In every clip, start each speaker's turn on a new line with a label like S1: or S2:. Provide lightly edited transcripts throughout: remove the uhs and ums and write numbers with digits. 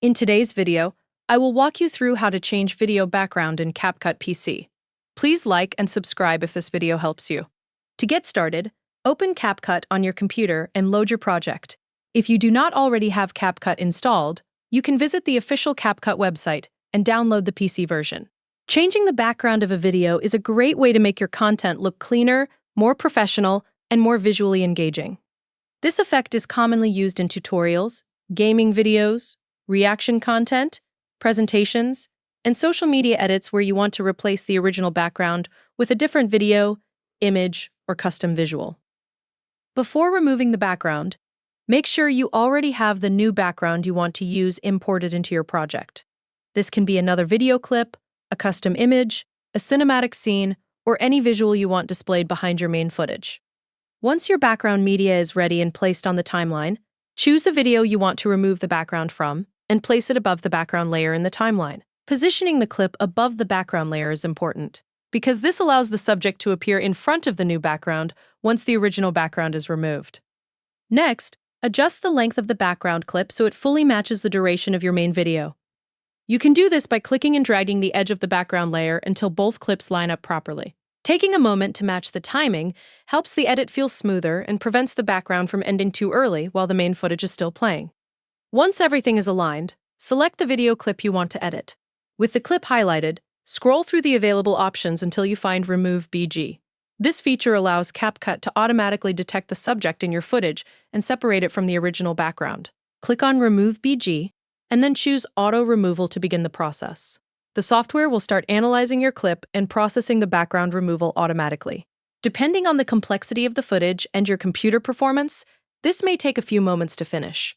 S1: In today's video, I will walk you through how to change video background in CapCut PC. Please like and subscribe if this video helps you. To get started, open CapCut on your computer and load your project. If you do not already have CapCut installed, you can visit the official CapCut website and download the PC version. Changing the background of a video is a great way to make your content look cleaner, more professional, and more visually engaging. This effect is commonly used in tutorials, gaming videos, reaction content, presentations, and social media edits where you want to replace the original background with a different video, image, or custom visual. Before removing the background, make sure you already have the new background you want to use imported into your project. This can be another video clip, a custom image, a cinematic scene, or any visual you want displayed behind your main footage. Once your background media is ready and placed on the timeline, choose the video you want to remove the background from and place it above the background layer in the timeline. Positioning the clip above the background layer is important, because this allows the subject to appear in front of the new background once the original background is removed. Next, adjust the length of the background clip so it fully matches the duration of your main video. You can do this by clicking and dragging the edge of the background layer until both clips line up properly. Taking a moment to match the timing helps the edit feel smoother and prevents the background from ending too early while the main footage is still playing. Once everything is aligned, select the video clip you want to edit. With the clip highlighted, scroll through the available options until you find Remove BG. This feature allows CapCut to automatically detect the subject in your footage and separate it from the original background. Click on Remove BG, and then choose Auto Removal to begin the process. The software will start analyzing your clip and processing the background removal automatically. Depending on the complexity of the footage and your computer performance, this may take a few moments to finish.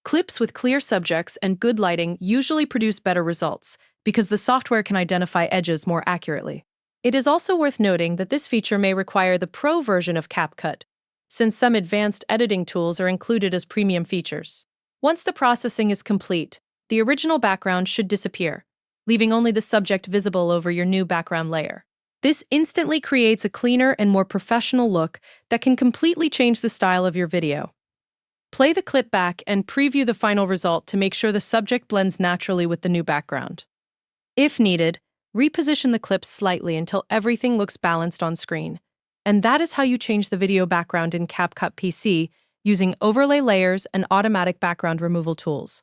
S1: Clips with clear subjects and good lighting usually produce better results because the software can identify edges more accurately. It is also worth noting that this feature may require the Pro version of CapCut, since some advanced editing tools are included as premium features. Once the processing is complete, the original background should disappear, leaving only the subject visible over your new background layer. This instantly creates a cleaner and more professional look that can completely change the style of your video. Play the clip back and preview the final result to make sure the subject blends naturally with the new background. If needed, reposition the clips slightly until everything looks balanced on screen. And that is how you change the video background in CapCut PC using overlay layers and automatic background removal tools.